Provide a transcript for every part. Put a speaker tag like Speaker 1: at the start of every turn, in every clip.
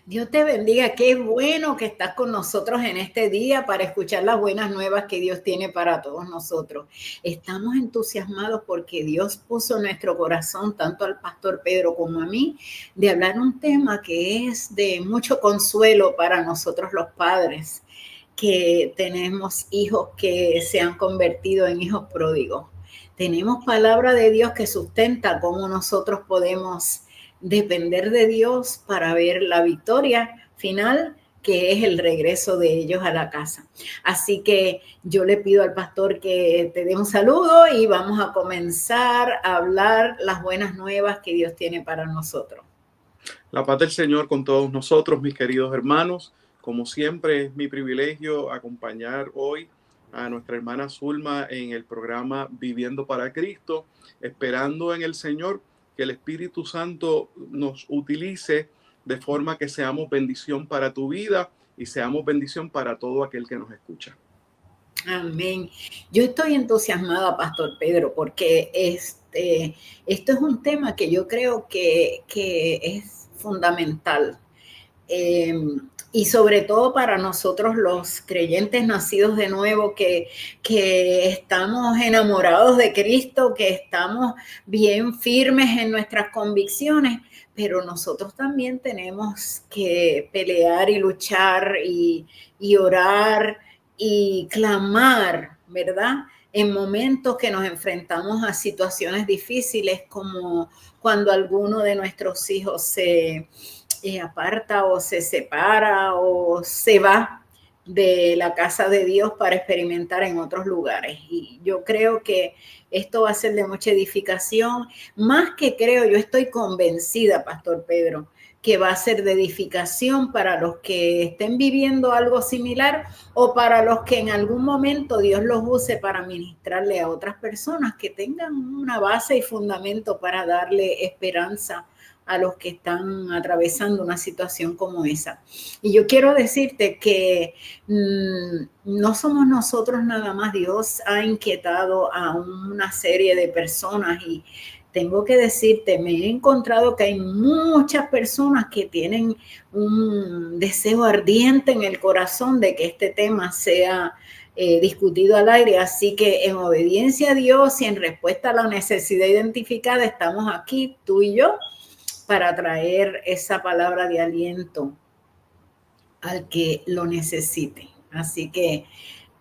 Speaker 1: Dios te bendiga. Qué bueno que estás con nosotros en este día para escuchar las buenas nuevas que Dios tiene para todos nosotros. Estamos entusiasmados porque Dios puso en nuestro corazón, tanto al pastor Pedro como a mí, de hablar un tema que es de mucho consuelo para nosotros los padres, que tenemos hijos que se han convertido en hijos pródigos. Tenemos palabra de Dios que sustenta cómo nosotros podemos depender de Dios para ver la victoria final, que es el regreso de ellos a la casa. Así que yo le pido al pastor que te dé un saludo y vamos a comenzar a hablar las buenas nuevas que Dios tiene para nosotros.
Speaker 2: La paz del Señor con todos nosotros, mis queridos hermanos. Como siempre, es mi privilegio acompañar hoy a nuestra hermana Zulma en el programa Viviendo para Cristo, esperando en el Señor que el Espíritu Santo nos utilice de forma que seamos bendición para tu vida y seamos bendición para todo aquel que nos escucha.
Speaker 1: Amén. Yo estoy entusiasmada, Pastor Pedro, porque esto es un tema que yo creo que es fundamental. Eh, y sobre todo para nosotros los creyentes nacidos de nuevo, que estamos enamorados de Cristo, que estamos bien firmes en nuestras convicciones, pero nosotros también tenemos que pelear y luchar y orar y clamar, ¿verdad? En momentos que nos enfrentamos a situaciones difíciles, como cuando alguno de nuestros hijos se aparta o se separa o se va de la casa de Dios para experimentar en otros lugares. Y yo creo que esto va a ser de mucha edificación. Más que creo, yo estoy convencida, Pastor Pedro, que va a ser de edificación para los que estén viviendo algo similar o para los que en algún momento Dios los use para ministrarle a otras personas que tengan una base y fundamento para darle esperanza a los que están atravesando una situación como esa. Y yo quiero decirte que no somos nosotros nada más. Dios ha inquietado a una serie de personas y tengo que decirte, me he encontrado que hay muchas personas que tienen un deseo ardiente en el corazón de que este tema sea discutido al aire. Así que en obediencia a Dios y en respuesta a la necesidad identificada, estamos aquí, tú y yo, para traer esa palabra de aliento al que lo necesite. Así que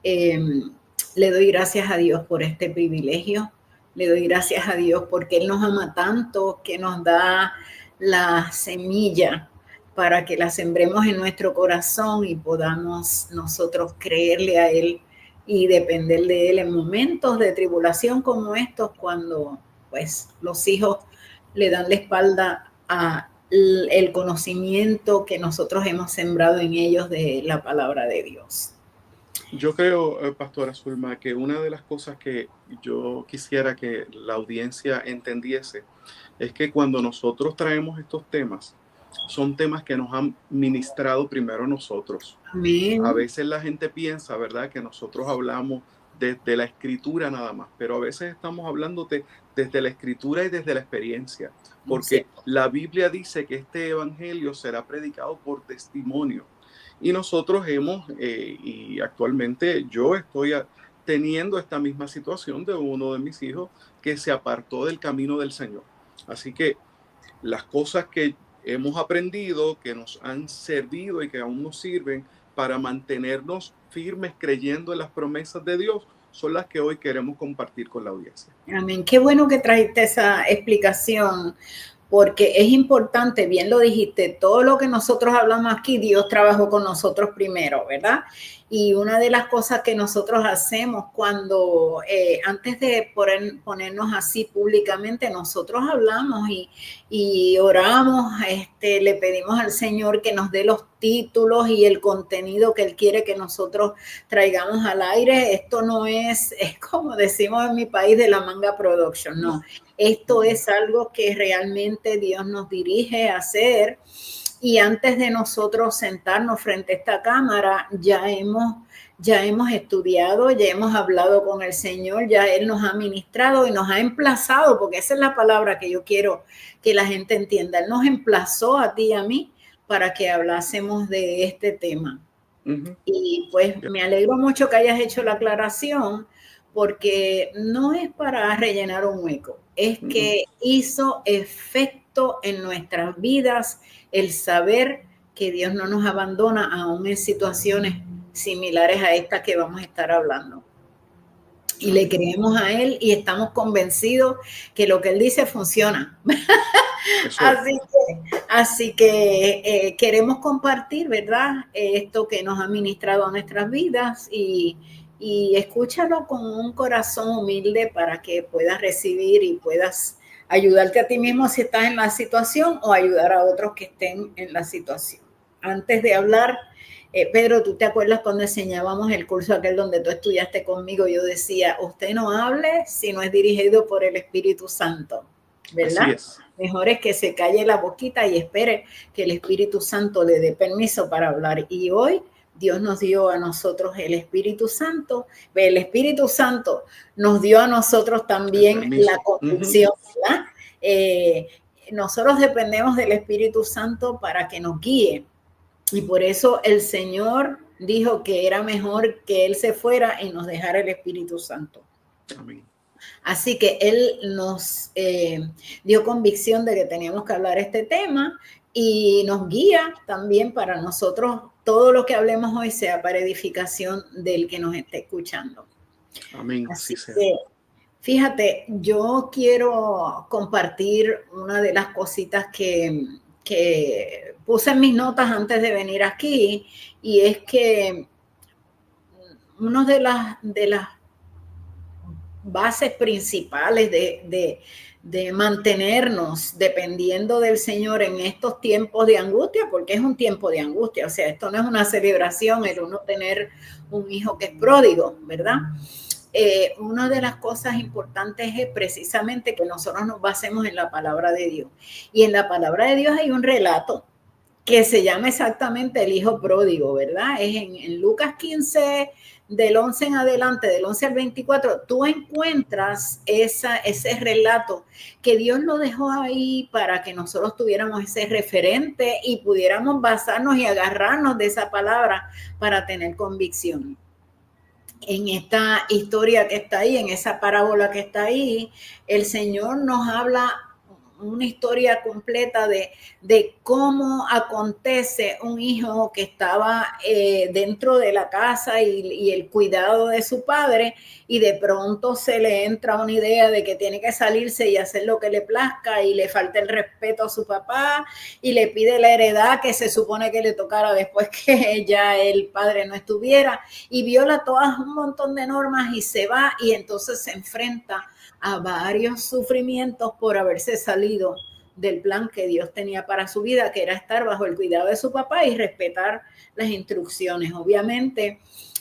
Speaker 1: le doy gracias a Dios por este privilegio. Le doy gracias a Dios porque Él nos ama tanto que nos da la semilla para que la sembremos en nuestro corazón y podamos nosotros creerle a Él y depender de Él en momentos de tribulación como estos, cuando pues los hijos le dan la espalda a el conocimiento que nosotros hemos sembrado en ellos de la palabra de Dios.
Speaker 2: Yo creo, Pastora Zulma, que una de las cosas que yo quisiera que la audiencia entendiese es que cuando nosotros traemos estos temas, son temas que nos han ministrado primero nosotros.
Speaker 1: Amén.
Speaker 2: A veces la gente piensa, ¿verdad?, que nosotros hablamos desde la escritura nada más, pero a veces estamos hablando desde la escritura y desde la experiencia, porque la Biblia dice que este evangelio será predicado por testimonio. Y nosotros y actualmente yo estoy teniendo esta misma situación de uno de mis hijos que se apartó del camino del Señor. Así que las cosas que hemos aprendido, que nos han servido y que aún nos sirven para mantenernos firmes creyendo en las promesas de Dios, son las que hoy queremos compartir con la audiencia.
Speaker 1: Amén. Qué bueno que trajiste esa explicación, porque es importante, bien lo dijiste, todo lo que nosotros hablamos aquí, Dios trabajó con nosotros primero, ¿verdad? Y una de las cosas que nosotros hacemos cuando, antes de ponernos así públicamente, nosotros hablamos y oramos, le pedimos al Señor que nos dé los títulos y el contenido que Él quiere que nosotros traigamos al aire. Esto no es como decimos en mi país, de la manga production, no. Esto es algo que realmente Dios nos dirige a hacer. Y antes de nosotros sentarnos frente a esta cámara, ya hemos estudiado, ya hemos hablado con el Señor, ya Él nos ha ministrado y nos ha emplazado, porque esa es la palabra que yo quiero que la gente entienda. Él nos emplazó a ti y a mí para que hablásemos de este tema.
Speaker 2: Ujú.
Speaker 1: Y pues me alegro mucho que hayas hecho la aclaración, porque no es para rellenar un hueco, es que hizo efecto en nuestras vidas el saber que Dios no nos abandona aún en situaciones similares a estas que vamos a estar hablando. Y le creemos a Él y estamos convencidos que lo que Él dice funciona.
Speaker 2: Eso es.
Speaker 1: Así que queremos compartir, ¿verdad? Esto que nos ha ministrado a nuestras vidas y escúchalo con un corazón humilde para que puedas recibir y puedas ayudarte a ti mismo si estás en la situación o ayudar a otros que estén en la situación. Antes de hablar, Pedro, ¿tú te acuerdas cuando enseñábamos el curso aquel donde tú estudiaste conmigo? Yo decía, usted no hable si no es dirigido por el Espíritu Santo, ¿verdad?
Speaker 2: Así es.
Speaker 1: Mejor es que se calle la boquita y espere que el Espíritu Santo le dé permiso para hablar. Y hoy Dios nos dio a nosotros el Espíritu Santo. El Espíritu Santo nos dio a nosotros también la convicción, ¿verdad? Nosotros dependemos del Espíritu Santo para que nos guíe. Y por eso el Señor dijo que era mejor que Él se fuera y nos dejara el Espíritu Santo.
Speaker 2: Amén.
Speaker 1: Así que Él nos dio convicción de que teníamos que hablar este tema y nos guía también para nosotros, todo lo que hablemos hoy sea para edificación del que nos esté escuchando.
Speaker 2: Amén.
Speaker 1: Así
Speaker 2: sea.
Speaker 1: que, fíjate, yo quiero compartir una de las cositas que puse en mis notas antes de venir aquí, y es que una de las bases principales de mantenernos dependiendo del Señor en estos tiempos de angustia, porque es un tiempo de angustia, o sea, esto no es una celebración el uno tener un hijo que es pródigo, ¿verdad? Una de las cosas importantes es precisamente que nosotros nos basemos en la palabra de Dios. Y en la palabra de Dios hay un relato que se llama exactamente el hijo pródigo, ¿verdad? Es en Lucas 15, del 11 en adelante, del 11 al 24, tú encuentras ese relato que Dios lo dejó ahí para que nosotros tuviéramos ese referente y pudiéramos basarnos y agarrarnos de esa palabra para tener convicción. En esta historia que está ahí, en esa parábola que está ahí, el Señor nos habla una historia completa de cómo acontece un hijo que estaba dentro de la casa y el cuidado de su padre, y de pronto se le entra una idea de que tiene que salirse y hacer lo que le plazca, y le falta el respeto a su papá y le pide la heredad que se supone que le tocara después que ya el padre no estuviera, y viola todas un montón de normas y se va, y entonces se enfrenta a varios sufrimientos por haberse salido del plan que Dios tenía para su vida, que era estar bajo el cuidado de su papá y respetar las instrucciones. Obviamente,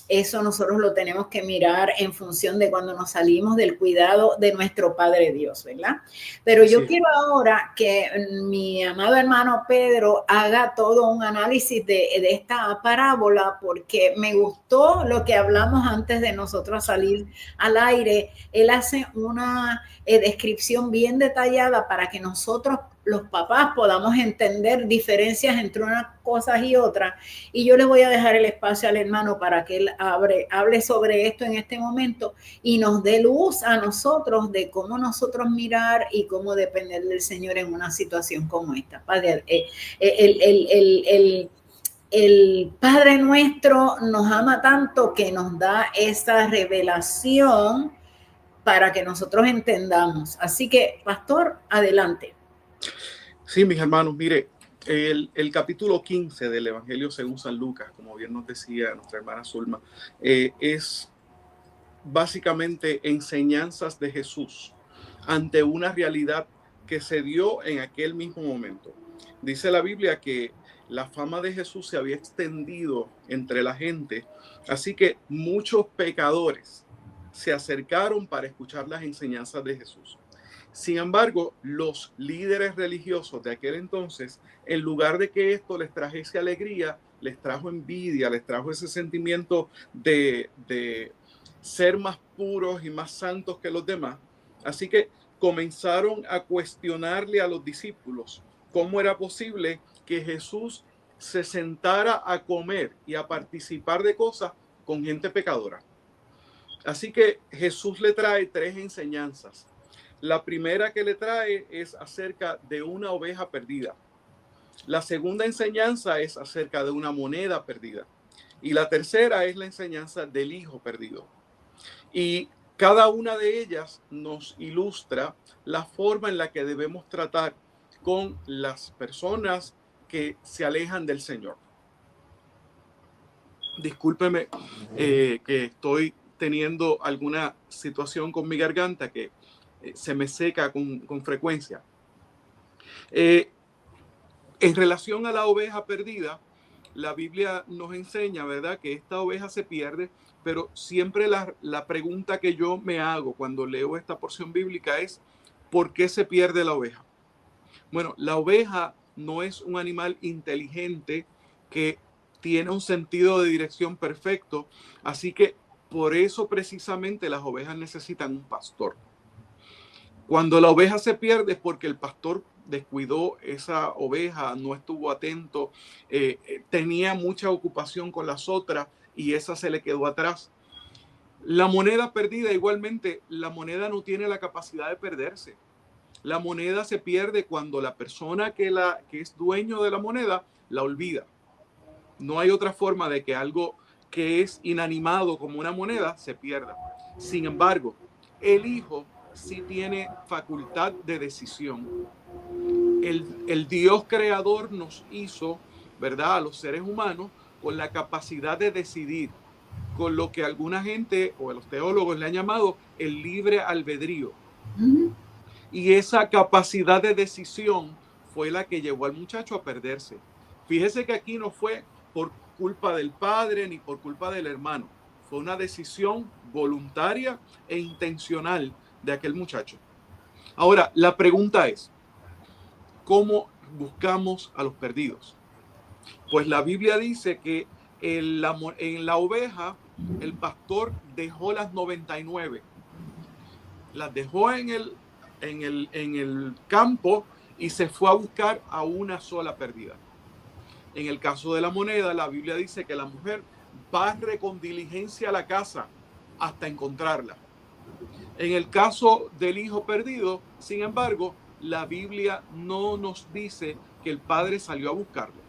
Speaker 1: eso nosotros lo tenemos que mirar en función de cuando nos salimos del cuidado de nuestro Padre Dios, ¿verdad? Pero yo quiero ahora que mi amado hermano Pedro haga todo un análisis de esta parábola, porque me gustó lo que hablamos antes de nosotros salir al aire. Él hace una descripción bien detallada para que nosotros, los papás, podamos entender diferencias entre unas cosas y otras. Y yo le voy a dejar el espacio al hermano para que él hable sobre esto en este momento y nos dé luz a nosotros de cómo nosotros mirar y cómo depender del Señor en una situación como esta. Padre, el Padre nuestro nos ama tanto que nos da esa revelación para que nosotros entendamos. Así que, pastor, adelante.
Speaker 2: Sí, mis hermanos, mire, el capítulo 15 del Evangelio según San Lucas, como bien nos decía nuestra hermana Zulma, es básicamente enseñanzas de Jesús ante una realidad que se dio en aquel mismo momento. Dice la Biblia que la fama de Jesús se había extendido entre la gente, así que muchos pecadores se acercaron para escuchar las enseñanzas de Jesús. Sin embargo, los líderes religiosos de aquel entonces, en lugar de que esto les trajese alegría, les trajo envidia, les trajo ese sentimiento de ser más puros y más santos que los demás. Así que comenzaron a cuestionarle a los discípulos cómo era posible que Jesús se sentara a comer y a participar de cosas con gente pecadora. Así que Jesús le trae 3 enseñanzas. La primera que le trae es acerca de una oveja perdida. La segunda enseñanza es acerca de una moneda perdida. Y la tercera es la enseñanza del hijo perdido. Y cada una de ellas nos ilustra la forma en la que debemos tratar con las personas que se alejan del Señor. Discúlpeme que estoy teniendo alguna situación con mi garganta que se me seca con frecuencia. En relación a la oveja perdida, la Biblia nos enseña, ¿verdad?, que esta oveja se pierde, pero siempre la pregunta que yo me hago cuando leo esta porción bíblica es, ¿por qué se pierde la oveja? Bueno, la oveja no es un animal inteligente que tiene un sentido de dirección perfecto, así que por eso precisamente las ovejas necesitan un pastor. Cuando la oveja se pierde es porque el pastor descuidó esa oveja, no estuvo atento, tenía mucha ocupación con las otras y esa se le quedó atrás. La moneda perdida, igualmente, la moneda no tiene la capacidad de perderse. La moneda se pierde cuando la persona que es dueño de la moneda la olvida. No hay otra forma de que algo que es inanimado como una moneda se pierda. Sin embargo, el hijo sí tiene facultad de decisión. El Dios creador nos hizo, ¿verdad?, a los seres humanos con la capacidad de decidir, con lo que alguna gente o los teólogos le han llamado el libre albedrío. Y esa capacidad de decisión fue la que llevó al muchacho a perderse. Fíjese que aquí no fue por culpa del padre ni por culpa del hermano. Fue una decisión voluntaria e intencional de aquel muchacho. Ahora, la pregunta es, ¿cómo buscamos a los perdidos? Pues la Biblia dice que en la oveja el pastor dejó las 99. Las dejó en el campo y se fue a buscar a una sola perdida. En el caso de la moneda, la Biblia dice que la mujer barre con diligencia a la casa hasta encontrarla. En el caso del hijo perdido, sin embargo, la Biblia no nos dice que el padre salió a buscarlo.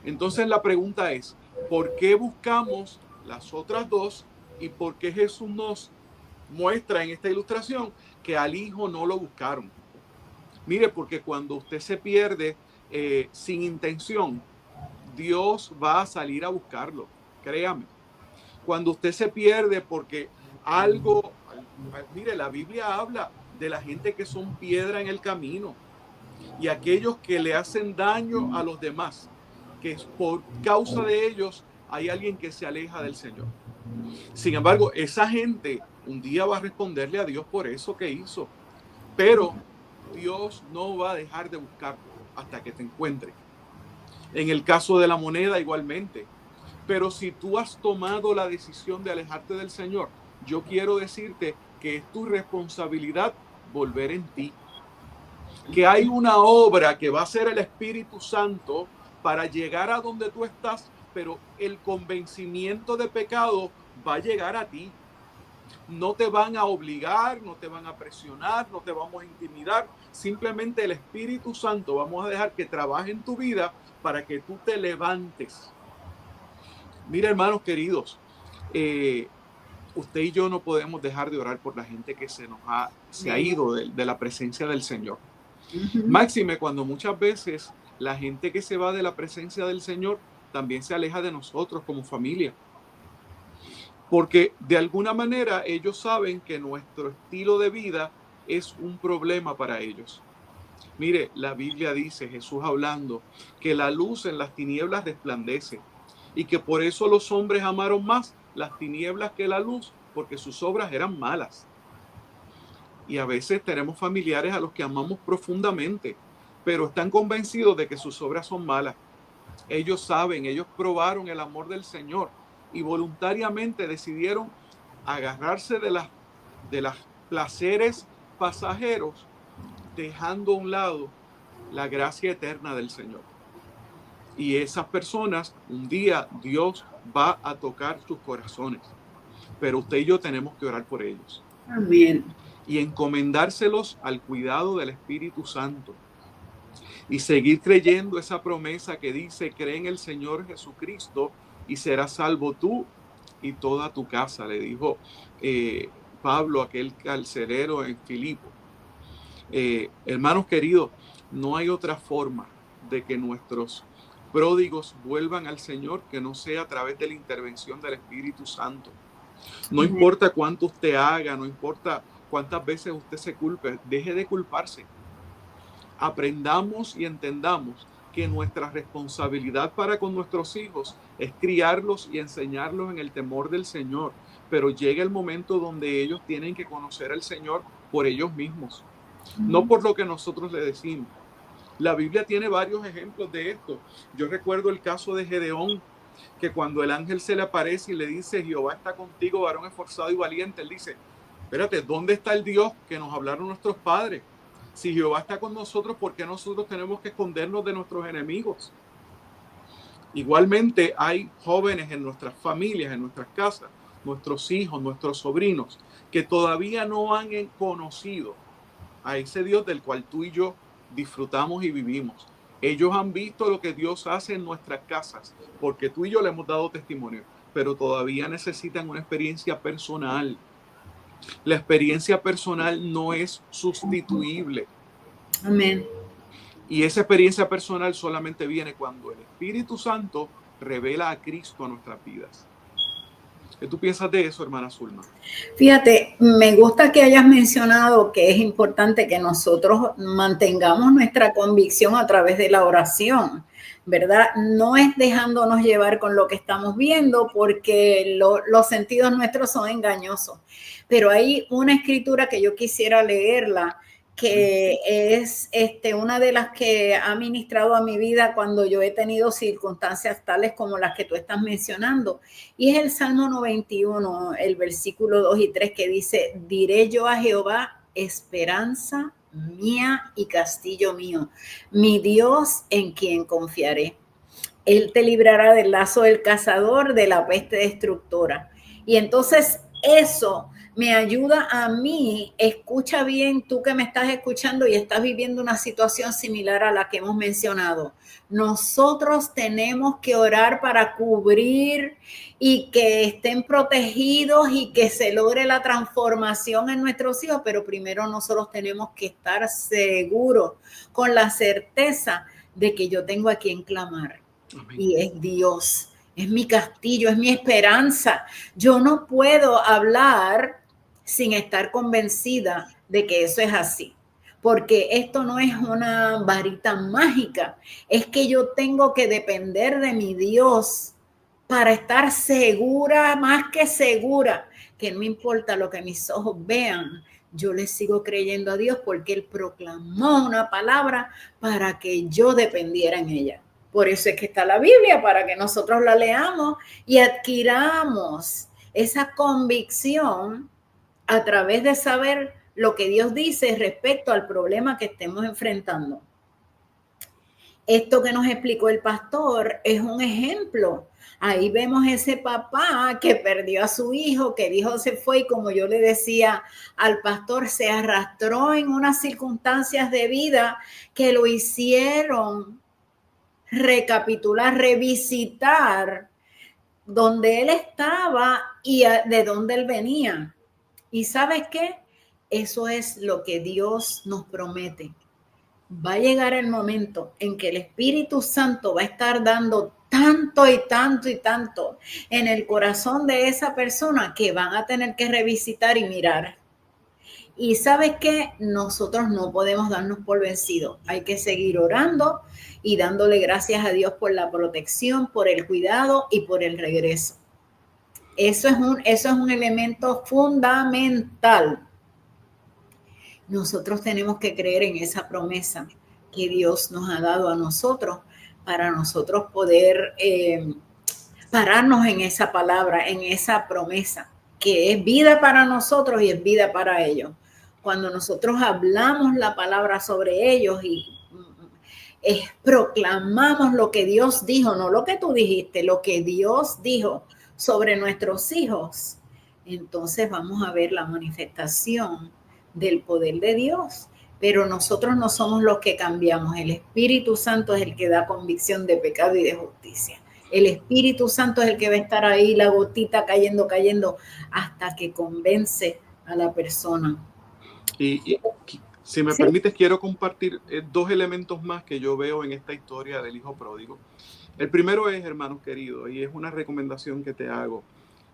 Speaker 2: Entonces la pregunta es, ¿por qué buscamos las otras dos y por qué Jesús nos muestra en esta ilustración que al hijo no lo buscaron? Mire, porque cuando usted se pierde sin intención, Dios va a salir a buscarlo, créame. Cuando usted se pierde porque algo, mire, la Biblia habla de la gente que son piedra en el camino y aquellos que le hacen daño a los demás, que por causa de ellos hay alguien que se aleja del Señor. Sin embargo, esa gente un día va a responderle a Dios por eso que hizo, pero Dios no va a dejar de buscarte hasta que te encuentre. En el caso de la moneda, igualmente. Pero si tú has tomado la decisión de alejarte del Señor, yo quiero decirte que es tu responsabilidad volver en ti. Que hay una obra que va a ser el Espíritu Santo para llegar a donde tú estás, pero el convencimiento de pecado va a llegar a ti. No te van a obligar, no te van a presionar, no te vamos a intimidar. Simplemente el Espíritu Santo vamos a dejar que trabaje en tu vida para que tú te levantes. Mira, hermanos queridos, usted y yo no podemos dejar de orar por la gente que se ha ido de la presencia del Señor. Máxime cuando muchas veces la gente que se va de la presencia del Señor también se aleja de nosotros como familia. Porque de alguna manera ellos saben que nuestro estilo de vida es un problema para ellos. Mire, la Biblia dice, Jesús hablando, que la luz en las tinieblas resplandece y que por eso los hombres amaron más las tinieblas que la luz, porque sus obras eran malas. Y a veces tenemos familiares a los que amamos profundamente, pero están convencidos de que sus obras son malas. Ellos saben, ellos probaron el amor del Señor y voluntariamente decidieron agarrarse de las placeres pasajeros, dejando a un lado la gracia eterna del Señor. Y esas personas, un día Dios va a tocar sus corazones. Pero usted y yo tenemos que orar por ellos.
Speaker 1: Amén.
Speaker 2: Y encomendárselos al cuidado del Espíritu Santo. Y seguir creyendo esa promesa que dice: cree en el Señor Jesucristo y serás salvo tú y toda tu casa, le dijo Pablo a aquel carcelero en Filipo. Hermanos queridos, no hay otra forma de que nuestros pródigos vuelvan al Señor que no sea a través de la intervención del Espíritu Santo. No importa cuánto usted haga, no importa cuántas veces usted se culpe, deje de culparse. Aprendamos y entendamos que nuestra responsabilidad para con nuestros hijos es criarlos y enseñarlos en el temor del Señor. Pero llega el momento donde ellos tienen que conocer al Señor por ellos mismos, no por lo que nosotros le decimos. La Biblia tiene varios ejemplos de esto. Yo recuerdo el caso de Gedeón, que cuando el ángel se le aparece y le dice: Jehová está contigo, varón esforzado y valiente, él dice: espérate, ¿dónde está el Dios que nos hablaron nuestros padres? Si Jehová está con nosotros, ¿por qué nosotros tenemos que escondernos de nuestros enemigos? Igualmente hay jóvenes en nuestras familias, en nuestras casas, nuestros hijos, nuestros sobrinos, que todavía no han conocido a ese Dios del cual tú y yo disfrutamos y vivimos. Ellos han visto lo que Dios hace en nuestras casas, porque tú y yo le hemos dado testimonio, pero todavía necesitan una experiencia personal. La experiencia personal no es sustituible.
Speaker 1: Amén.
Speaker 2: Y esa experiencia personal solamente viene cuando el Espíritu Santo revela a Cristo a nuestras vidas. ¿Qué tú piensas de eso, hermana Zulma?
Speaker 1: Fíjate, me gusta que hayas mencionado que es importante que nosotros mantengamos nuestra convicción a través de la oración, ¿verdad? No es dejándonos llevar con lo que estamos viendo, porque los sentidos nuestros son engañosos. Pero hay una escritura que yo quisiera leerla, que es una de las que ha ministrado a mi vida cuando yo he tenido circunstancias tales como las que tú estás mencionando. Y es el Salmo 91, el versículo 2 y 3, que dice: diré yo a Jehová, esperanza mía y castillo mío, mi Dios en quien confiaré. Él te librará del lazo del cazador, de la peste destructora. Y entonces eso me ayuda a mí. Escucha bien, tú que me estás escuchando y estás viviendo una situación similar a la que hemos mencionado. Nosotros tenemos que orar para cubrir y que estén protegidos y que se logre la transformación en nuestros hijos, pero primero nosotros tenemos que estar seguros, con la certeza de que yo tengo a quien clamar. Amén. Y es Dios, es mi castillo, es mi esperanza. Yo no puedo hablar sin estar convencida de que eso es así, porque esto no es una varita mágica, es que yo tengo que depender de mi Dios para estar segura, más que segura, que no importa lo que mis ojos vean, yo le sigo creyendo a Dios porque Él proclamó una palabra para que yo dependiera en ella. Por eso es que está la Biblia, para que nosotros la leamos y adquiramos esa convicción a través de saber lo que Dios dice respecto al problema que estemos enfrentando. Esto que nos explicó el pastor es un ejemplo. Ahí vemos ese papá que perdió a su hijo, que dijo se fue, y como yo le decía al pastor, se arrastró en unas circunstancias de vida que lo hicieron recapitular, revisitar donde él estaba y de dónde él venía. ¿Y sabes qué? Eso es lo que Dios nos promete. Va a llegar el momento en que el Espíritu Santo va a estar dando tanto y tanto y tanto en el corazón de esa persona que van a tener que revisitar y mirar. Y ¿sabes qué? Nosotros no podemos darnos por vencidos. Hay que seguir orando y dándole gracias a Dios por la protección, por el cuidado y por el regreso. Eso es un elemento fundamental. Nosotros tenemos que creer en esa promesa que Dios nos ha dado a nosotros para nosotros poder pararnos en esa palabra, en esa promesa, que es vida para nosotros y es vida para ellos. Cuando nosotros hablamos la palabra sobre ellos proclamamos lo que Dios dijo, no lo que tú dijiste, lo que Dios dijo sobre nuestros hijos, entonces vamos a ver la manifestación del poder de Dios. Pero nosotros no somos los que cambiamos. El Espíritu Santo es el que da convicción de pecado y de justicia. El Espíritu Santo es el que va a estar ahí, la gotita cayendo, hasta que convence a la persona.
Speaker 2: Y si me permites, quiero compartir dos elementos más que yo veo en esta historia del hijo pródigo. El primero es, hermanos queridos, y es una recomendación que te hago: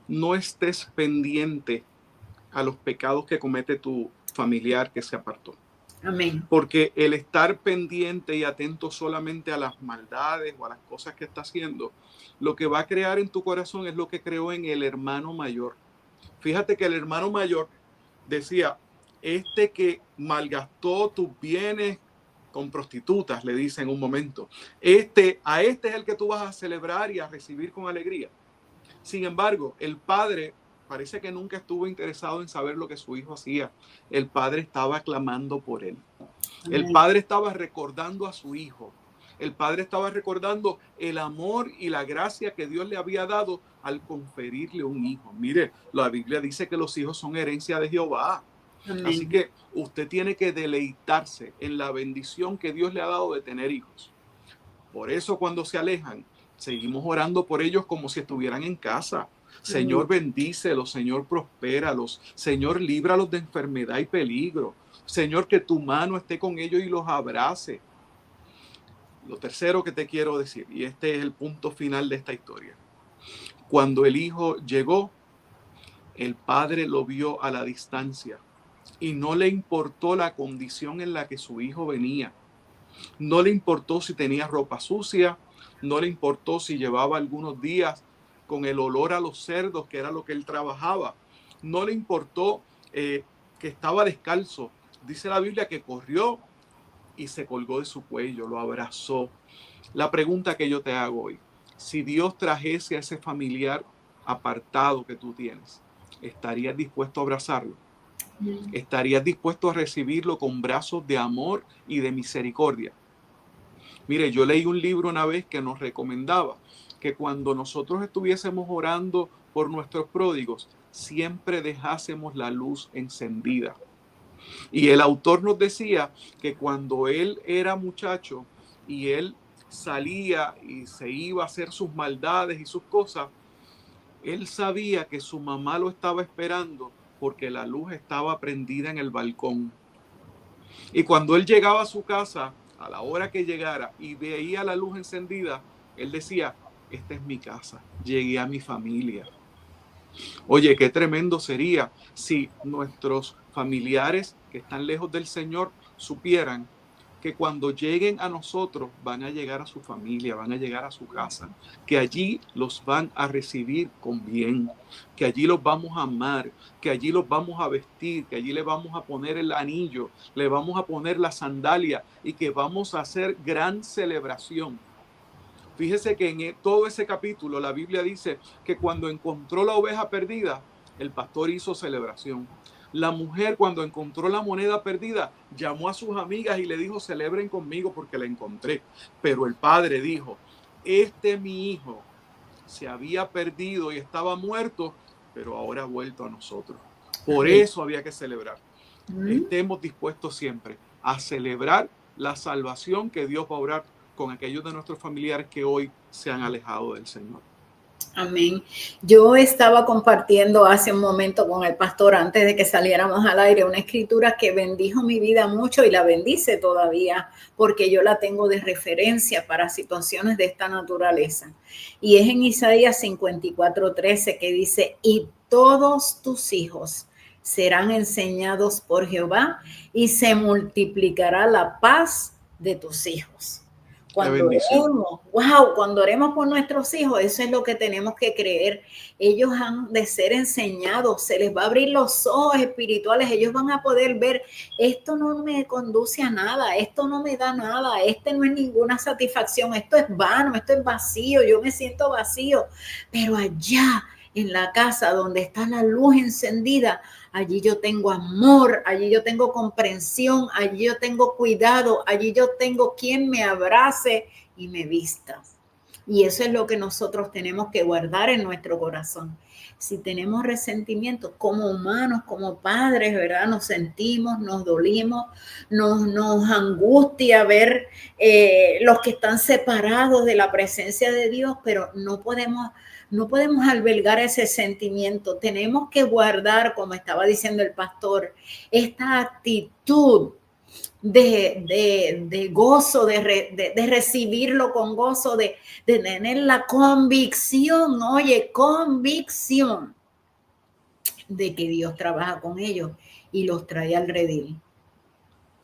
Speaker 2: no estés pendiente a los pecados que comete tu familiar que se apartó.
Speaker 1: Amén.
Speaker 2: Porque el estar pendiente y atento solamente a las maldades o a las cosas que está haciendo, lo que va a crear en tu corazón es lo que creó en el hermano mayor. Fíjate que el hermano mayor decía: este que malgastó tus bienes con prostitutas, le dice en un momento, a este es el que tú vas a celebrar y a recibir con alegría. Sin embargo, el padre parece que nunca estuvo interesado en saber lo que su hijo hacía. El padre estaba clamando por él. El padre estaba recordando a su hijo. El padre estaba recordando el amor y la gracia que Dios le había dado al conferirle un hijo. Mire, la Biblia dice que los hijos son herencia de Jehová. Amén. Así que usted tiene que deleitarse en la bendición que Dios le ha dado de tener hijos. Por eso cuando se alejan, seguimos orando por ellos como si estuvieran en casa. Señor, bendícelos, Señor, prospéralos, Señor, líbralos de enfermedad y peligro. Señor, que tu mano esté con ellos y los abrace. Lo tercero que te quiero decir, y este es el punto final de esta historia. Cuando el hijo llegó, el padre lo vio a la distancia y no le importó la condición en la que su hijo venía. No le importó si tenía ropa sucia, no le importó si llevaba algunos días con el olor a los cerdos, que era lo que él trabajaba. No le importó que estaba descalzo. Dice la Biblia que corrió y se colgó de su cuello, lo abrazó. La pregunta que yo te hago hoy: si Dios trajese a ese familiar apartado que tú tienes, ¿estarías dispuesto a abrazarlo? ¿Estarías dispuesto a recibirlo con brazos de amor y de misericordia? Mire, yo leí un libro una vez que nos recomendaba que cuando nosotros estuviésemos orando por nuestros pródigos, siempre dejásemos la luz encendida. Y el autor nos decía que cuando él era muchacho y él salía y se iba a hacer sus maldades y sus cosas, él sabía que su mamá lo estaba esperando porque la luz estaba prendida en el balcón. Y cuando él llegaba a su casa, a la hora que llegara y veía la luz encendida, él decía: esta es mi casa, llegué a mi familia. Oye, qué tremendo sería si nuestros familiares que están lejos del Señor supieran que cuando lleguen a nosotros van a llegar a su familia, van a llegar a su casa, que allí los van a recibir con bien, que allí los vamos a amar, que allí los vamos a vestir, que allí le vamos a poner el anillo, le vamos a poner la sandalia y que vamos a hacer gran celebración. Fíjese que en todo ese capítulo la Biblia dice que cuando encontró la oveja perdida, el pastor hizo celebración. La mujer, cuando encontró la moneda perdida, llamó a sus amigas y le dijo: celebren conmigo porque la encontré. Pero el padre dijo: mi hijo se había perdido y estaba muerto, pero ahora ha vuelto a nosotros. Por eso había que celebrar. Estemos dispuestos siempre a celebrar la salvación que Dios va a obrar con aquellos de nuestros familiares que hoy se han alejado del Señor.
Speaker 1: Amén. Yo estaba compartiendo hace un momento con el pastor, antes de que saliéramos al aire, una escritura que bendijo mi vida mucho y la bendice todavía, porque yo la tengo de referencia para situaciones de esta naturaleza. Y es en Isaías 54:13 que dice: y todos tus hijos serán enseñados por Jehová y se multiplicará la paz de tus hijos. Cuando oremos por nuestros hijos, eso es lo que tenemos que creer. Ellos han de ser enseñados, se les va a abrir los ojos espirituales, ellos van a poder ver: esto no me conduce a nada, esto no me da nada, no es ninguna satisfacción, esto es vano, esto es vacío, yo me siento vacío. Pero allá en la casa donde está la luz encendida, allí yo tengo amor, allí yo tengo comprensión, allí yo tengo cuidado, allí yo tengo quien me abrace y me vista. Y eso es lo que nosotros tenemos que guardar en nuestro corazón. Si tenemos resentimientos como humanos, como padres, ¿verdad? Nos sentimos, nos dolimos, nos angustia ver los que están separados de la presencia de Dios, pero no podemos albergar ese sentimiento. Tenemos que guardar, como estaba diciendo el pastor, esta actitud de gozo, de recibirlo con gozo, de tener la convicción, oye, convicción de que Dios trabaja con ellos y los trae al redil.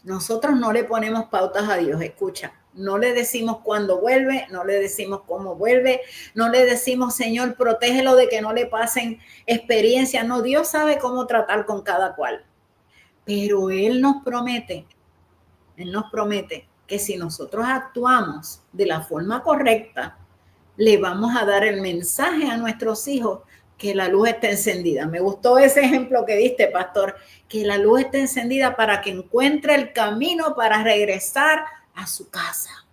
Speaker 1: Nosotros no le ponemos pautas a Dios, escucha. No le decimos cuándo vuelve, no le decimos cómo vuelve, no le decimos, Señor, protégelo de que no le pasen experiencias. No, Dios sabe cómo tratar con cada cual. Pero Él nos promete que si nosotros actuamos de la forma correcta, le vamos a dar el mensaje a nuestros hijos que la luz está encendida. Me gustó ese ejemplo que diste, pastor, que la luz está encendida para que encuentre el camino para regresar a su casa.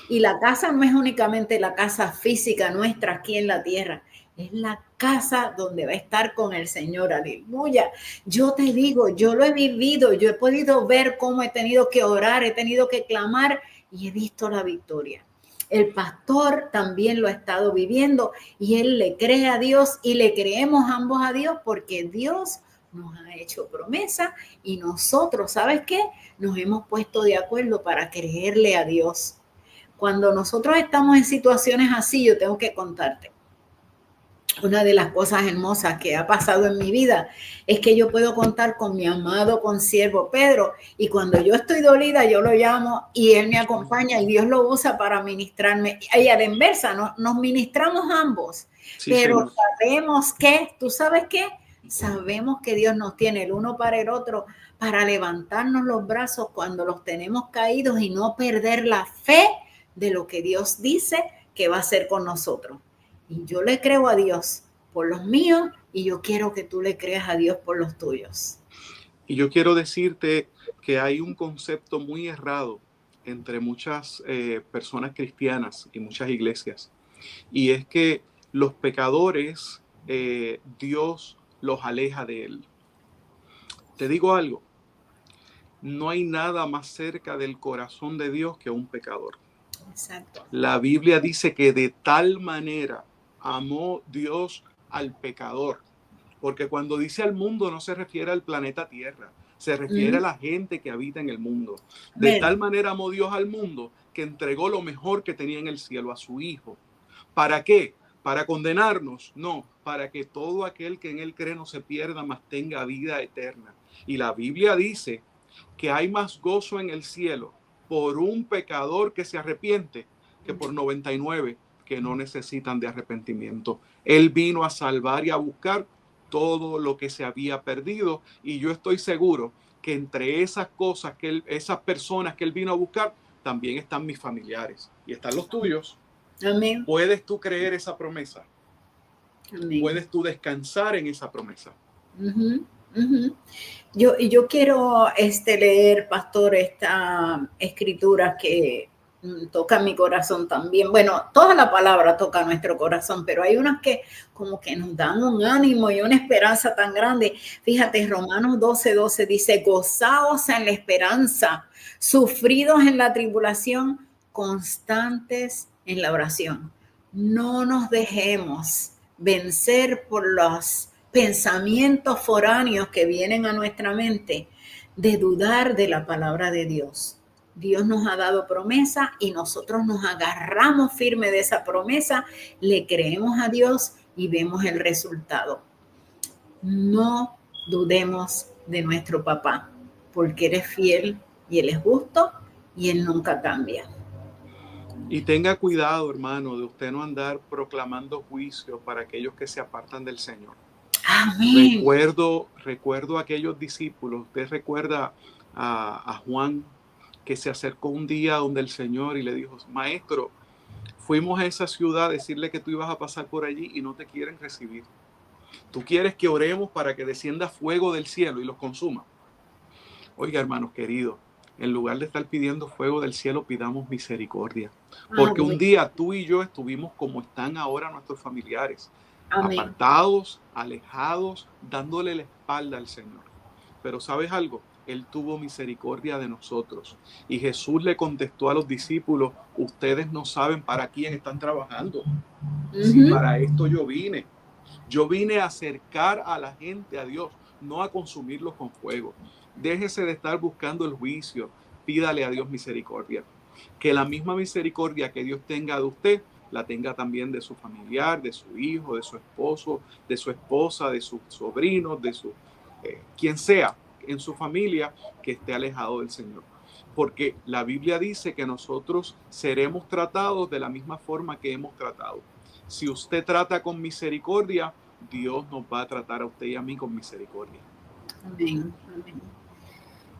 Speaker 1: Y la casa no es únicamente la casa física nuestra aquí en la tierra, es la casa donde va a estar con el Señor. Aleluya. Yo te digo, yo lo he vivido, yo he podido ver cómo he tenido que orar, he tenido que clamar y he visto la victoria. El pastor también lo ha estado viviendo y él le cree a Dios y le creemos ambos a Dios porque Dios nos ha hecho promesa y nosotros, ¿sabes qué? Nos hemos puesto de acuerdo para creerle a Dios. Cuando nosotros estamos en situaciones así, yo tengo que contarte. Una de las cosas hermosas que ha pasado en mi vida es que yo puedo contar con mi amado consiervo Pedro y cuando yo estoy dolida yo lo llamo y él me acompaña y Dios lo usa para ministrarme. Y a la inversa, nos ministramos ambos, sí, pero señor, sabemos que, ¿tú sabes qué? Sabemos que Dios nos tiene el uno para el otro para levantarnos los brazos cuando los tenemos caídos y no perder la fe de lo que Dios dice que va a hacer con nosotros. Y yo le creo a Dios por los míos y yo quiero que tú le creas a Dios por los tuyos.
Speaker 2: Y yo quiero decirte que hay un concepto muy errado entre muchas personas cristianas y muchas iglesias. Y es que los pecadores, Dios los aleja de él. Te digo algo, no hay nada más cerca del corazón de Dios que un pecador. Exacto. La Biblia dice que de tal manera amó Dios al pecador, porque cuando dice al mundo no se refiere al planeta Tierra, se refiere a la gente que habita en el mundo. De tal manera amó Dios al mundo que entregó lo mejor que tenía en el cielo, a su Hijo. ¿Para qué? ¿Para condenarnos? No, para que todo aquel que en él cree no se pierda, mas tenga vida eterna. Y la Biblia dice que hay más gozo en el cielo por un pecador que se arrepiente que por 99 que no necesitan de arrepentimiento. Él vino a salvar y a buscar todo lo que se había perdido, y yo estoy seguro que entre esas cosas esas personas que él vino a buscar, también están mis familiares y están los tuyos. Amén. ¿Puedes tú creer esa promesa? Amén. ¿Puedes tú descansar en esa promesa?
Speaker 1: Yo quiero leer, pastor, esta escritura que toca mi corazón también. Bueno, toda la palabra toca nuestro corazón, pero hay unas que como que nos dan un ánimo y una esperanza tan grande. Fíjate, Romanos 12:12 dice, gozaos en la esperanza, sufridos en la tribulación, constantes en la oración. No nos dejemos vencer por los pensamientos foráneos que vienen a nuestra mente de dudar de la palabra de Dios. Dios nos ha dado promesa y nosotros nos agarramos firme de esa promesa, le creemos a Dios y vemos el resultado. No dudemos de nuestro papá, porque Él es fiel y Él es justo y Él nunca cambia.
Speaker 2: Y tenga cuidado, hermano, de usted no andar proclamando juicio para aquellos que se apartan del Señor. Amén. Recuerdo a aquellos discípulos. Usted recuerda a Juan, que se acercó un día donde el Señor y le dijo, maestro, fuimos a esa ciudad a decirle que tú ibas a pasar por allí y no te quieren recibir. Tú quieres que oremos para que descienda fuego del cielo y los consuma. Oiga, hermanos queridos, en lugar de estar pidiendo fuego del cielo, pidamos misericordia. Porque un día tú y yo estuvimos como están ahora nuestros familiares,
Speaker 1: Amén.
Speaker 2: apartados, alejados, dándole la espalda al Señor. Pero ¿sabes algo? Él tuvo misericordia de nosotros. Y Jesús le contestó a los discípulos, ustedes no saben para quién están trabajando. Si para esto yo vine. Yo vine a acercar a la gente a Dios, no a consumirlos con fuego. Déjese de estar buscando el juicio. Pídale a Dios misericordia. Que la misma misericordia que Dios tenga de usted, la tenga también de su familiar, de su hijo, de su esposo, de su esposa, de sus sobrinos, de su quien sea en su familia que esté alejado del Señor. Porque la Biblia dice que nosotros seremos tratados de la misma forma que hemos tratado. Si usted trata con misericordia, Dios nos va a tratar a usted y a mí con misericordia.
Speaker 1: Amén. Amén.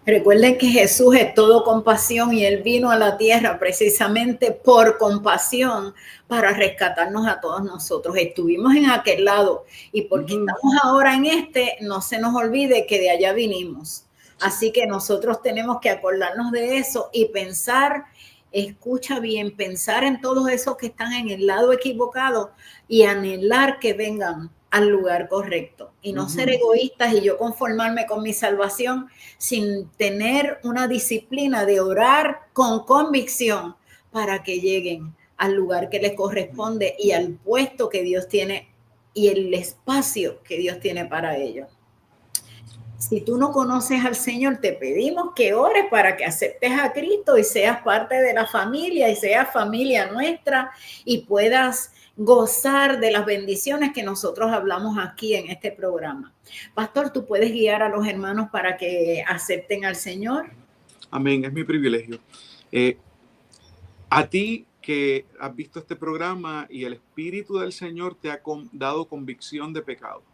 Speaker 1: Recuerden que Jesús es todo compasión y Él vino a la tierra precisamente por compasión para rescatarnos a todos nosotros. Estuvimos en aquel lado y porque estamos ahora en este, no se nos olvide que de allá vinimos. Así que nosotros tenemos que acordarnos de eso y pensar, escucha bien, pensar en todos esos que están en el lado equivocado y anhelar que vengan al lugar correcto y no ser egoístas y yo conformarme con mi salvación sin tener una disciplina de orar con convicción para que lleguen al lugar que les corresponde y al puesto que Dios tiene y el espacio que Dios tiene para ellos. Si tú no conoces al Señor, te pedimos que ores para que aceptes a Cristo y seas parte de la familia y seas familia nuestra y puedas gozar de las bendiciones que nosotros hablamos aquí en este programa. Pastor, ¿tú puedes guiar a los hermanos para que acepten al Señor?
Speaker 2: Amén, es mi privilegio. A ti que has visto este programa y el Espíritu del Señor te ha dado convicción de pecado.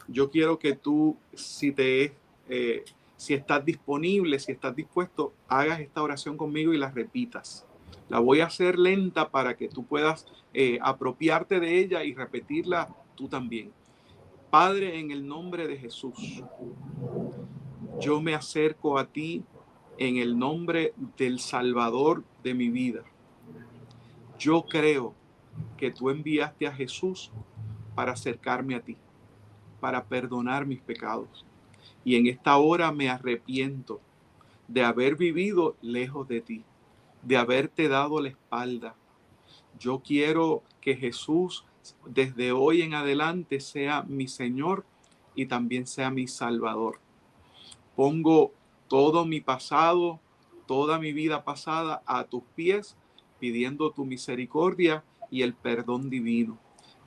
Speaker 2: Yo quiero que tú, si estás disponible, si estás dispuesto, hagas esta oración conmigo y la repitas. La voy a hacer lenta para que tú puedas apropiarte de ella y repetirla tú también. Padre, en el nombre de Jesús, yo me acerco a ti en el nombre del Salvador de mi vida. Yo creo que tú enviaste a Jesús para acercarme a ti, para perdonar mis pecados. Y en esta hora me arrepiento de haber vivido lejos de ti, de haberte dado la espalda. Yo quiero que Jesús desde hoy en adelante sea mi Señor y también sea mi Salvador. Pongo todo mi pasado, toda mi vida pasada a tus pies, pidiendo tu misericordia y el perdón divino.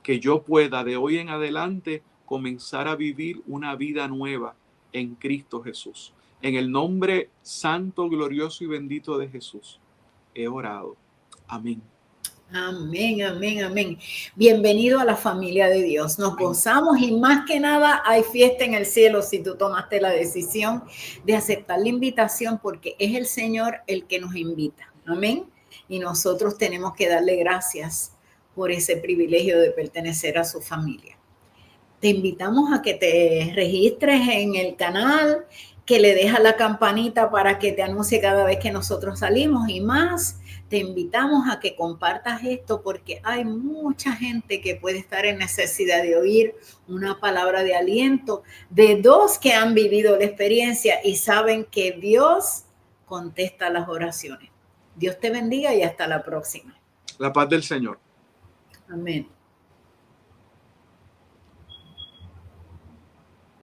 Speaker 2: Que yo pueda de hoy en adelante comenzar a vivir una vida nueva en Cristo Jesús. En el nombre santo, glorioso y bendito de Jesús, he orado. Amén.
Speaker 1: Amén, amén, amén. Bienvenido a la familia de Dios. Nos gozamos y más que nada hay fiesta en el cielo si tú tomaste la decisión de aceptar la invitación porque es el Señor el que nos invita. Amén. Y nosotros tenemos que darle gracias por ese privilegio de pertenecer a su familia. Te invitamos a que te registres en el canal, que le dejas la campanita para que te anuncie cada vez que nosotros salimos y más. Te invitamos a que compartas esto porque hay mucha gente que puede estar en necesidad de oír una palabra de aliento de dos que han vivido la experiencia y saben que Dios contesta las oraciones. Dios te bendiga y hasta la próxima.
Speaker 2: La paz del Señor.
Speaker 1: Amén.